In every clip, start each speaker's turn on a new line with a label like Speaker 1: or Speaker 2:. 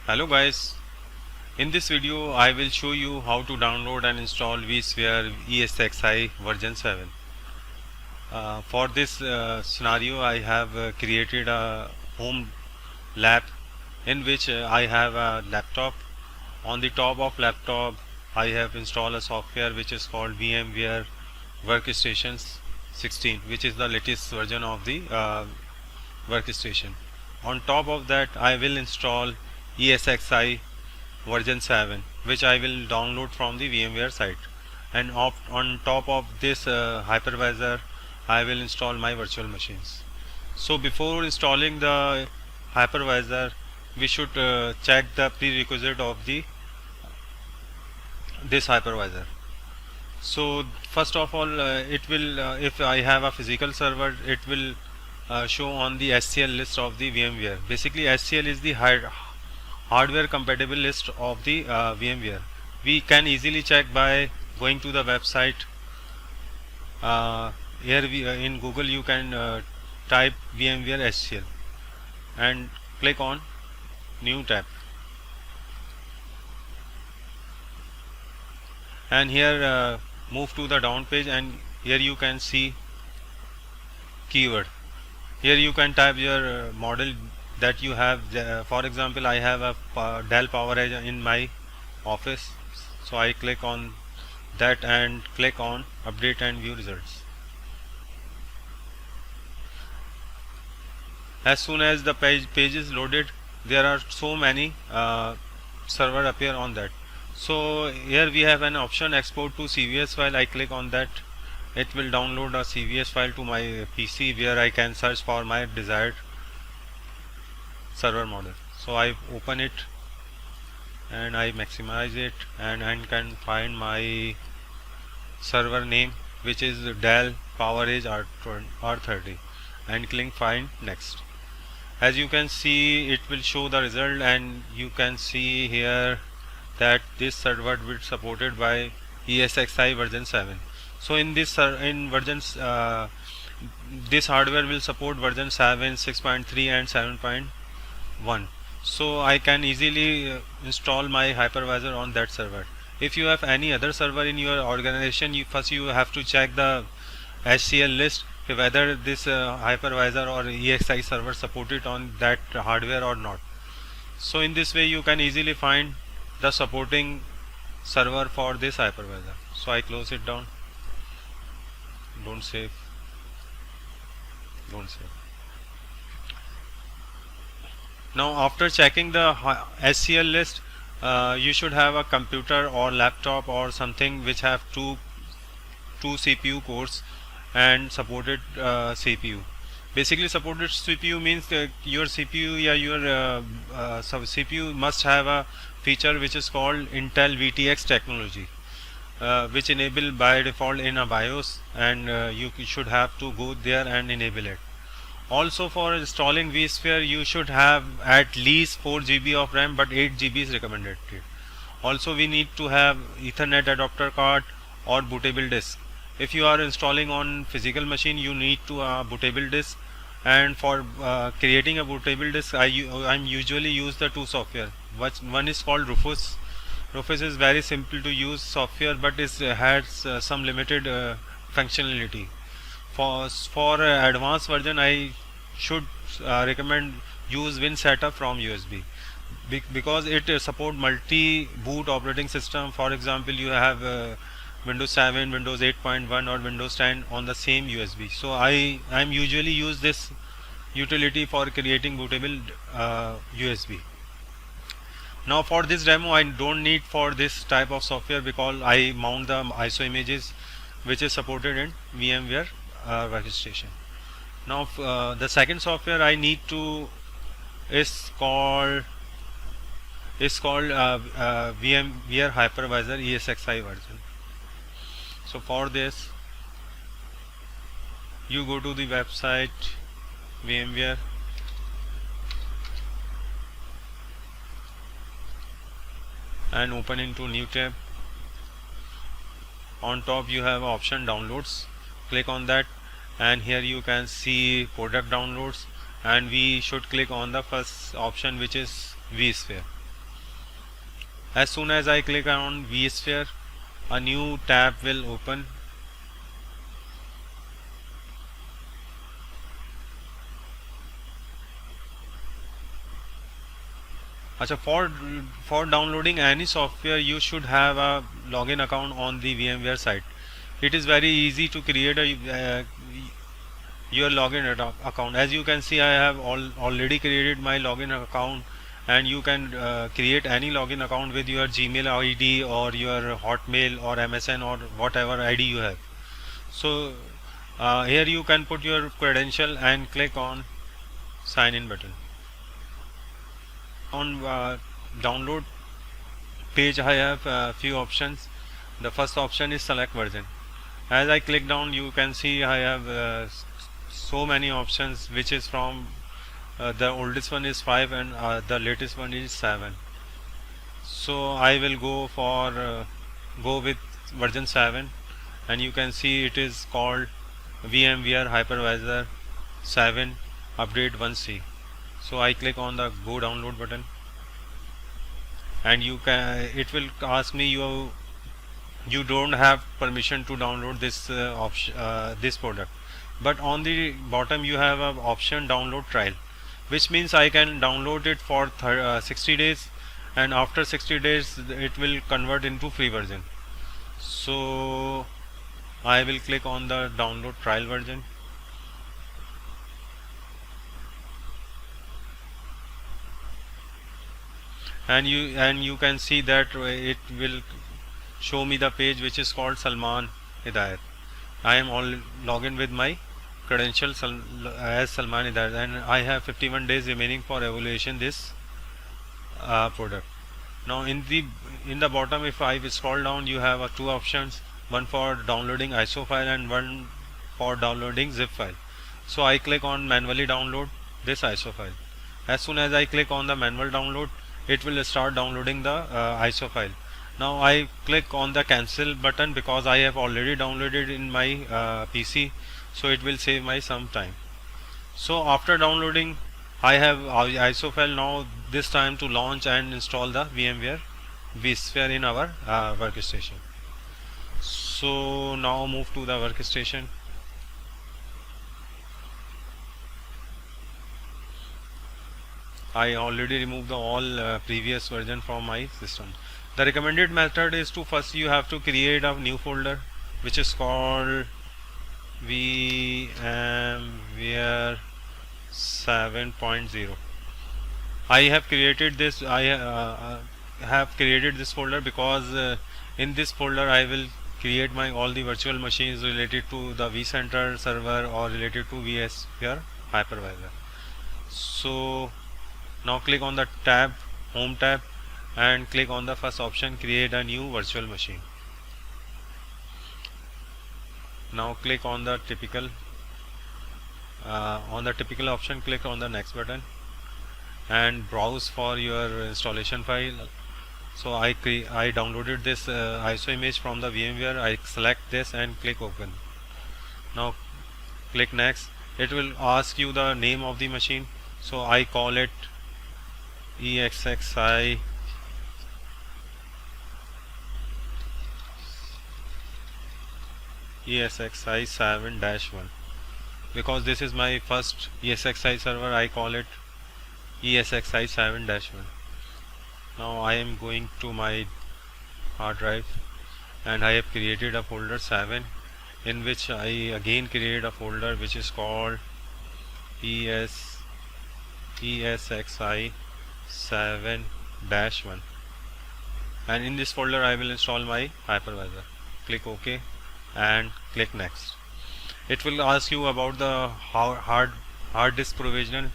Speaker 1: Hello guys, in this video I will show you how to download and install vSphere ESXi version 7. For this scenario I have created a home lab in which I have a laptop. On the top of laptop I have installed a software which is called VMware Workstations 16, which is the latest version of the workstation. On top of that I will install ESXi version 7, which I will download from the VMware site, and on top of this hypervisor I will install my virtual machines. So before installing the hypervisor we should check the prerequisite of the this hypervisor. So first of all it will if I have a physical server, it will show on the SCL list of the VMware. Basically SCL is the hardware compatible list of the VMware. We can easily check by going to the website. Here in Google you can type VMware SCL and click on new tab, and here move to the down page, and here you can see keyword. Here you can type your model that you have. For example, I have a Dell PowerEdge in my office, so I click on that and click on update and view results. As soon as the page is loaded, there are so many server appear on that. So here we have an option export to CVS file. I click on that. It will download a CVS file to my PC where I can search for my desired server model. So I open it and I maximize it, and I can find my server name, which is Dell PowerEdge R30, and click find next. As you can see, it will show the result, and you can see here that this server will be supported by ESXi version 7. So in this versions this hardware will support version 7, 6.3 and 7.1. So I can easily install my hypervisor on that server. If you have any other server in your organization, you have to check the SCL list whether this hypervisor or EXI server supported on that hardware or not. So in this way you can easily find the supporting server for this hypervisor. So I close it down. Don't save. Now after checking the SCL list, you should have a computer or laptop or something which have two CPU cores and supported CPU. Basically supported CPU means your CPU your CPU must have a feature which is called Intel VTX technology, which enable by default in a BIOS, and you should have to go there and enable it. Also for installing vSphere you should have at least 4 GB of RAM, but 8 GB is recommended. Also we need to have Ethernet adapter card or bootable disk. If you are installing on physical machine you need to bootable disk, and for creating a bootable disk I'm usually use the two software. One is called Rufus. Rufus is very simple to use software, but it has some limited functionality. For advanced version I should recommend use WinSetup from USB, because it support multi boot operating system. For example, you have Windows 7, Windows 8.1 or Windows 10 on the same USB. So I'm usually use this utility for creating bootable USB. Now for this demo I don't need for this type of software, because I mount the ISO images which is supported in VMware workstation. Now the second software I need to is called VMware Hypervisor ESXi version. So for this you go to the website VMware, and open into new tab. On top you have option downloads. Click on that, and here you can see product downloads, and we should click on the first option which is vSphere. As soon as I click on vSphere, a new tab will open. Achha, for downloading any software, you should have a login account on the VMware site. It is very easy to create your login account. As you can see, I have already created my login account, and you can create any login account with your Gmail ID or your Hotmail or MSN or whatever ID you have. So here you can put your credential and click on sign in button. On download page, I have a few options. The first option is select version. As I click down, you can see I have so many options, which is from the oldest one is 5 and the latest one is 7. So I will go with version 7, and you can see it is called VMware Hypervisor 7 Update 1C. So I click on the go download button, and it will ask me you don't have permission to download this this product, but on the bottom you have an option download trial, which means I can download it for 60 days, and after 60 days it will convert into free version. So I will click on the download trial version, and you can see that it will show me the page which is called Salman Hidayat. I am all logged with my credentials as Salman Hidayat, and I have 51 days remaining for evaluation this product. Now in the bottom, if I scroll down, you have two options, one for downloading ISO file and one for downloading zip file. So I click on manually download this ISO file. As soon as I click on the manual download, it will start downloading the ISO file. Now I click on the cancel button because I have already downloaded in my PC, so it will save my some time. So after downloading, I have ISO file. Now this time to launch and install the VMware vSphere in our workstation. So now move to the workstation. I already removed the all previous version from my system. The recommended method is to first you have to create a new folder which is called VMware 7.0. I have created this. I have created this folder because in this folder I will create my all the virtual machines related to the vCenter server or related to vSphere hypervisor. So now click on the tab, home tab, and click on the first option, create a new virtual machine. Now click on the typical option, click on the next button and browse for your installation file. So I downloaded this ISO image from the VMware. I select this and click open. Now click next. It will ask you the name of the machine, so I call it ESXi ESXi 7-1. Because this is my first ESXi server, I call it ESXi 7-1. Now I am going to my hard drive, and I have created a folder 7, in which I again created a folder which is called ESXi 7-1, and in this folder I will install my hypervisor. Click OK and click next. It will ask you about the hard disk provision.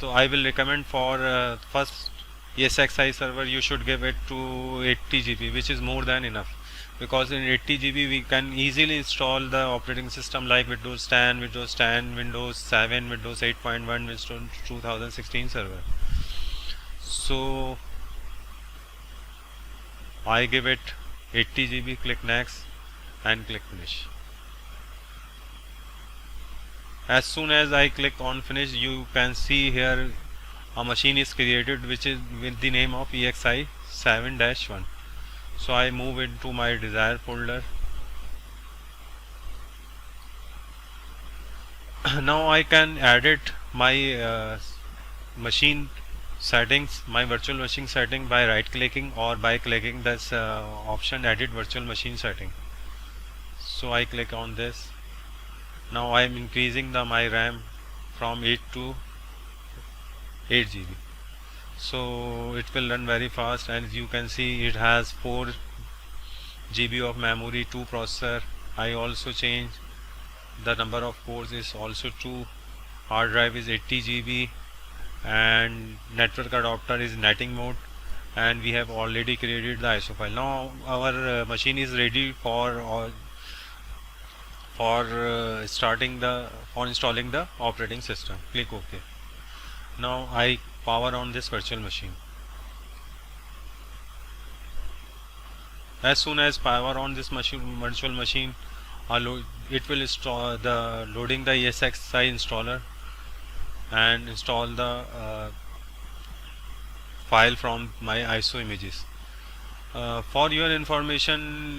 Speaker 1: So I will recommend for first ESXi server you should give it to 80 GB, which is more than enough, because in 80 GB we can easily install the operating system like Windows 10, Windows 10, Windows 7, Windows 8.1, Windows 2016 server. So I give it 80 GB, click next and click finish. As soon as I click on finish, you can see here a machine is created which is with the name of ESXi 7-1. So I move into my desired folder. Now I can edit my machine settings, my virtual machine setting, by right clicking or by clicking this option edit virtual machine setting. So I click on this. Now I am increasing my RAM from 8 to 8 GB. So it will run very fast, and you can see it has 4 GB of memory, 2 processor. I also change the number of cores is also 2. Hard drive is 80 GB, and network adapter is netting mode, and we have already created the ISO file. Now our machine is ready for installing the operating system. Click OK. Now I power on this virtual machine. As soon as power on this virtual machine, it will install loading the ESXi installer and install the file from my ISO images. For your information,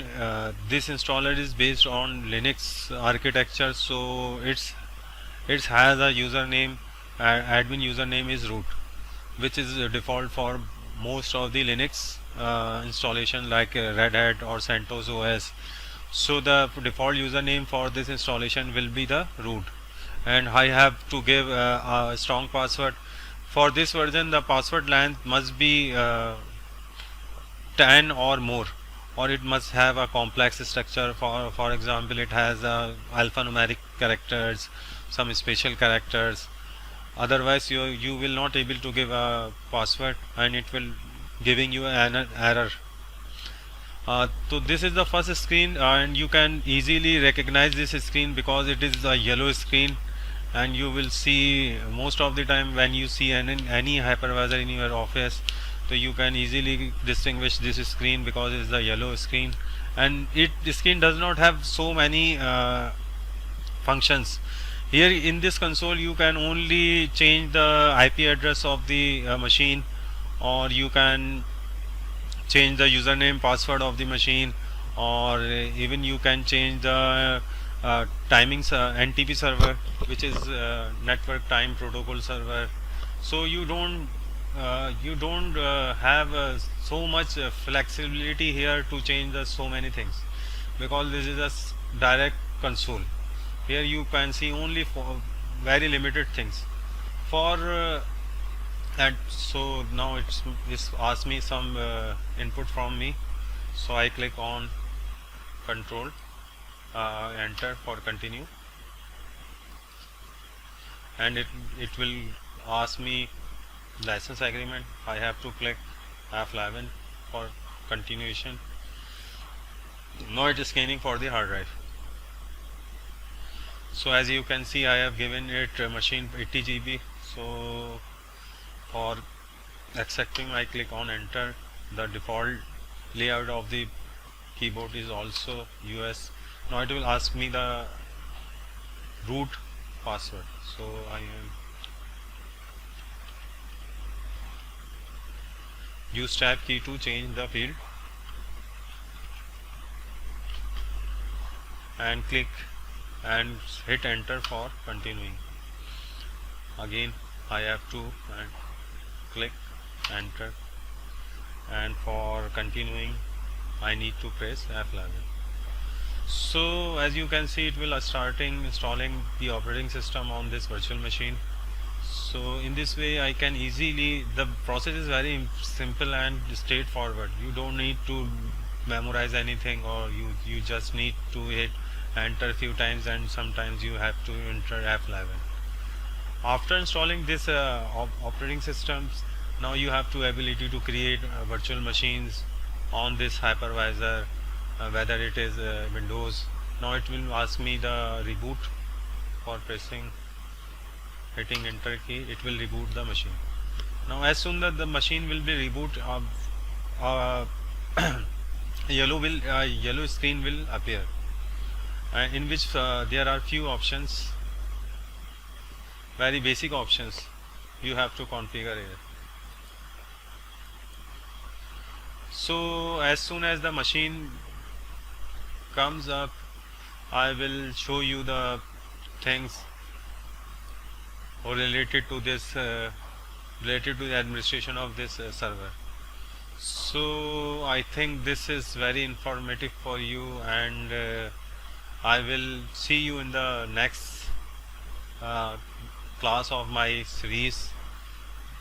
Speaker 1: this installer is based on Linux architecture, so it has a username. Admin username is root, which is default for most of the Linux installation like Red Hat or CentOS OS. So the default username for this installation will be the root, and I have to give a strong password. For this version, the password length must be 10 or more, or it must have a complex structure. For example, it has alphanumeric characters, some special characters. Otherwise you will not able to give a password, and it will giving you an error. So this is the first screen, and you can easily recognize this screen because it is a yellow screen, and you will see most of the time when you see any hypervisor in your office, so you can easily distinguish this screen because it is a yellow screen, and the screen does not have so many functions. Here in this console you can only change the IP address of the machine, or you can change the username password of the machine, or even you can change the timings NTP server, which is network time protocol server. So you don't have so much flexibility here to change so many things, because this is a direct console. Here you can see only for very limited things for and so now it's asked me some input from me, so I click on control, enter for continue, and it will ask me license agreement. I have to click F11 for continuation. Now it is scanning for the hard drive. So as you can see, I have given it machine 80 GB. So for accepting, I click on enter. The default layout of the keyboard is also US. Now it will ask me the root password. So I am use tab key to change the field, and click and hit enter for continuing. Again I have to click enter, and for continuing I need to press F11. So as you can see, it will starting installing the operating system on this virtual machine. So in this way I can easily, the process is very simple and straightforward. You don't need to memorize anything, or you just need to hit enter a few times, and sometimes you have to enter F11. After installing this operating systems, now you have to ability to create virtual machines on this hypervisor, whether it is Windows. Now it will ask me the reboot. For hitting enter key, it will reboot the machine. Now as soon as the machine will be reboot, yellow screen will appear, in which there are few options, very basic options you have to configure here. So as soon as the machine comes up, I will show you the things related to this related to the administration of this server. So I think this is very informative for you, and I will see you in the next uh, class of my series.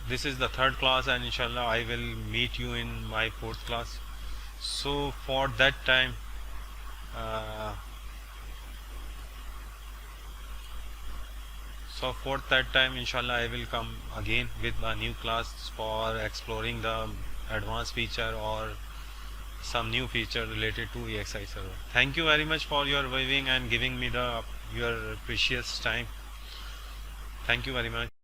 Speaker 1: This is the third class, and inshallah I will meet you in my fourth class. So for that time, uh, inshallah I will come again with a new class for exploring the advanced feature or some new feature related to EXI server. Thank you very much for your viewing and giving me the your precious time. Thank you very much.